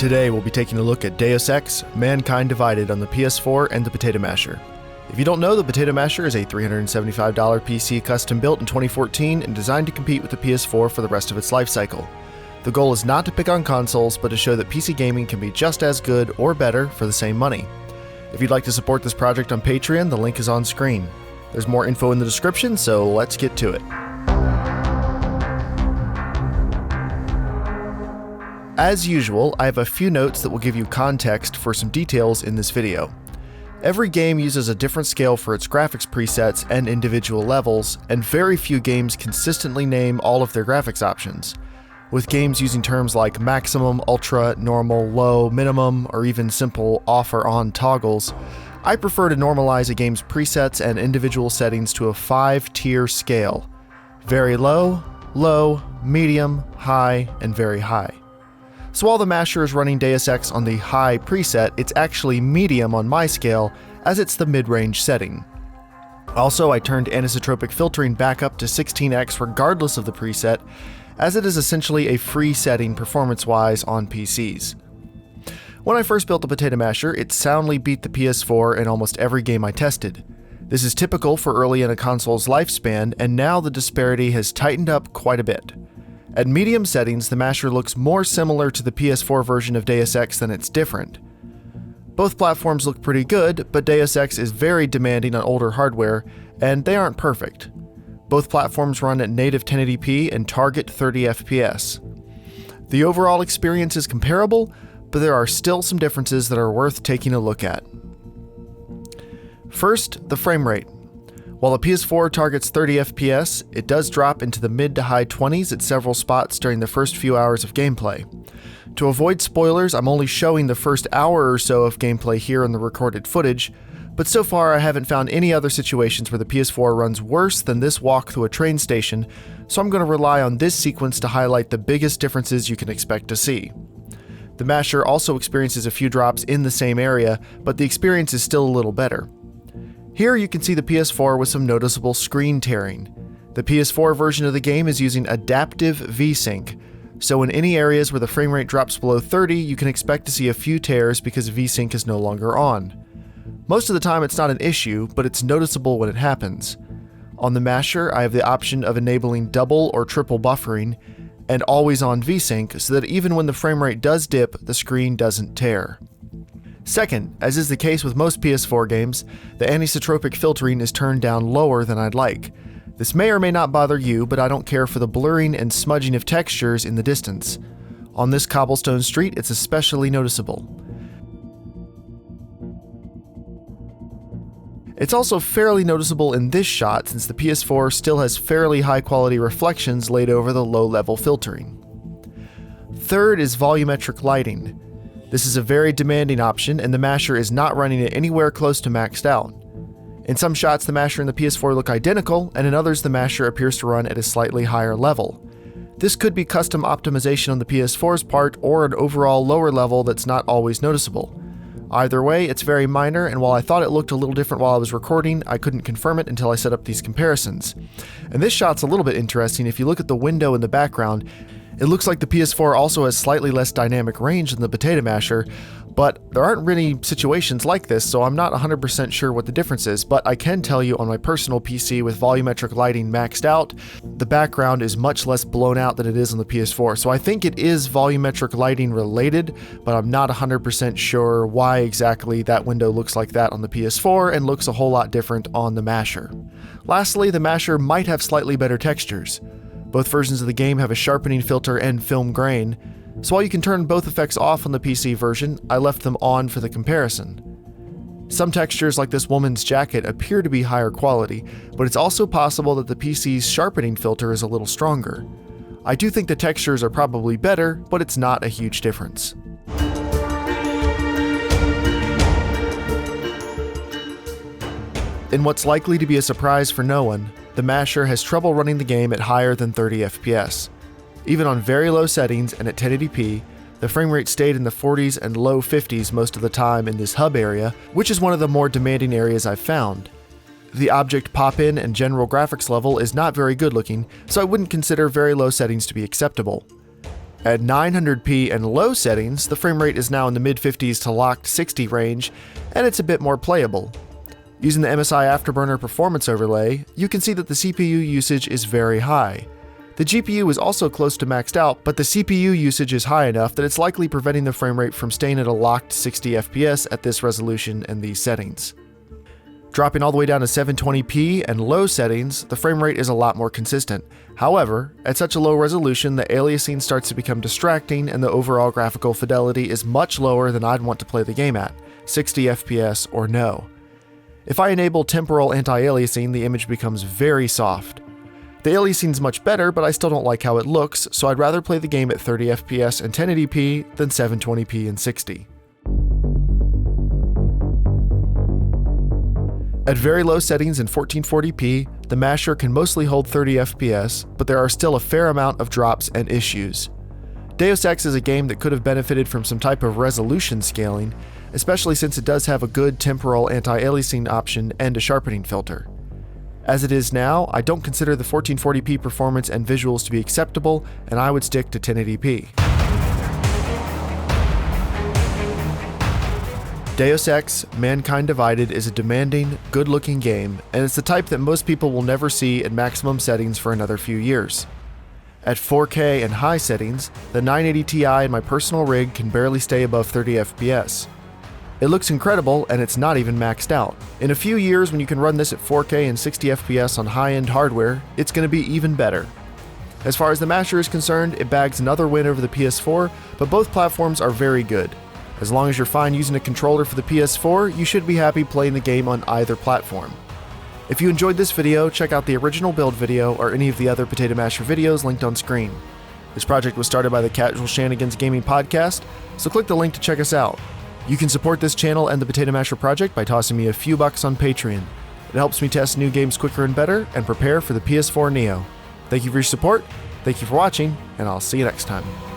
Today we'll be taking a look at Deus Ex: Mankind Divided on the PS4 and the Potato Masher. If you don't know, the Potato Masher is a $375 PC custom built in 2014 and designed to compete with the PS4 for the rest of its life cycle. The goal is not to pick on consoles, but to show that PC gaming can be just as good or better for the same money. If you'd like to support this project on Patreon, the link is on screen. There's more info in the description, so let's get to it. As usual, I have a few notes that will give you context for some details in this video. Every game uses a different scale for its graphics presets and individual levels, and very few games consistently name all of their graphics options. With games using terms like maximum, ultra, normal, low, minimum, or even simple off or on toggles, I prefer to normalize a game's presets and individual settings to a 5-tier scale: very low, low, medium, high, and very high. So while the Masher is running Deus Ex on the high preset, it's actually medium on my scale, as it's the mid-range setting. Also, I turned anisotropic filtering back up to 16x regardless of the preset, as it is essentially a free setting performance-wise on PCs. When I first built the Potato Masher, it soundly beat the PS4 in almost every game I tested. This is typical for early in a console's lifespan, and now the disparity has tightened up quite a bit. At medium settings, the Masher looks more similar to the PS4 version of Deus Ex than it's different. Both platforms look pretty good, but Deus Ex is very demanding on older hardware, and they aren't perfect. Both platforms run at native 1080p and target 30 FPS. The overall experience is comparable, but there are still some differences that are worth taking a look at. First, the frame rate. While the PS4 targets 30 FPS, it does drop into the mid to high 20s at several spots during the first few hours of gameplay. To avoid spoilers, I'm only showing the first hour or so of gameplay here in the recorded footage, but so far I haven't found any other situations where the PS4 runs worse than this walk through a train station, so I'm going to rely on this sequence to highlight the biggest differences you can expect to see. The Masher also experiences a few drops in the same area, but the experience is still a little better. Here you can see the PS4 with some noticeable screen tearing. The PS4 version of the game is using adaptive VSync, so in any areas where the frame rate drops below 30, you can expect to see a few tears because VSync is no longer on. Most of the time it's not an issue, but it's noticeable when it happens. On the Masher, I have the option of enabling double or triple buffering, and always on VSync, so that even when the frame rate does dip, the screen doesn't tear. Second, as is the case with most PS4 games, the anisotropic filtering is turned down lower than I'd like. This may or may not bother you, but I don't care for the blurring and smudging of textures in the distance. On this cobblestone street, it's especially noticeable. It's also fairly noticeable in this shot since the PS4 still has fairly high quality reflections laid over the low-level filtering. Third is volumetric lighting. This is a very demanding option, and the Masher is not running it anywhere close to maxed out. In some shots, the Masher and the PS4 look identical, and in others, the Masher appears to run at a slightly higher level. This could be custom optimization on the PS4's part, or an overall lower level that's not always noticeable. Either way, it's very minor, and while I thought it looked a little different while I was recording, I couldn't confirm it until I set up these comparisons. And this shot's a little bit interesting. If you look at the window in the background, it looks like the PS4 also has slightly less dynamic range than the Potato Masher, but there aren't really situations like this, so I'm not 100% sure what the difference is, but I can tell you on my personal PC with volumetric lighting maxed out, the background is much less blown out than it is on the PS4, so I think it is volumetric lighting related, but I'm not 100% sure why exactly that window looks like that on the PS4 and looks a whole lot different on the Masher. Lastly, the Masher might have slightly better textures. Both versions of the game have a sharpening filter and film grain, so while you can turn both effects off on the PC version, I left them on for the comparison. Some textures like this woman's jacket appear to be higher quality, but it's also possible that the PC's sharpening filter is a little stronger. I do think the textures are probably better, but it's not a huge difference. In what's likely to be a surprise for no one, the Masher has trouble running the game at higher than 30 FPS. Even on very low settings and at 1080p, the frame rate stayed in the 40s and low 50s most of the time in this hub area, which is one of the more demanding areas I've found. The object pop-in and general graphics level is not very good looking, so I wouldn't consider very low settings to be acceptable. At 900p and low settings, the frame rate is now in the mid-50s to locked 60 range, and it's a bit more playable. Using the MSI Afterburner performance overlay, you can see that the CPU usage is very high. The GPU is also close to maxed out, but the CPU usage is high enough that it's likely preventing the frame rate from staying at a locked 60 FPS at this resolution and these settings. Dropping all the way down to 720p and low settings, the frame rate is a lot more consistent. However, at such a low resolution, the aliasing starts to become distracting and the overall graphical fidelity is much lower than I'd want to play the game at, 60 FPS or no. If I enable temporal anti-aliasing, the image becomes very soft. The aliasing is much better, but I still don't like how it looks, so I'd rather play the game at 30 FPS and 1080p than 720p and 60. At very low settings in 1440p, the masher can mostly hold 30 FPS, but there are still a fair amount of drops and issues. Deus Ex is a game that could have benefited from some type of resolution scaling, especially since it does have a good temporal anti-aliasing option and a sharpening filter. As it is now, I don't consider the 1440p performance and visuals to be acceptable, and I would stick to 1080p. Deus Ex: Mankind Divided is a demanding, good-looking game, and it's the type that most people will never see at maximum settings for another few years. At 4K and high settings, the 980 Ti in my personal rig can barely stay above 30 FPS. It looks incredible, and it's not even maxed out. In a few years, when you can run this at 4K and 60 FPS on high-end hardware, it's going to be even better. As far as the masher is concerned, it bags another win over the PS4, but both platforms are very good. As long as you're fine using a controller for the PS4, you should be happy playing the game on either platform. If you enjoyed this video, check out the original build video or any of the other Potato Masher videos linked on screen. This project was started by the Casual Shenanigans Gaming Podcast, so click the link to check us out. You can support this channel and the Potato Masher project by tossing me a few bucks on Patreon. It helps me test new games quicker and better and prepare for the PS4 Neo. Thank you for your support, thank you for watching, and I'll see you next time.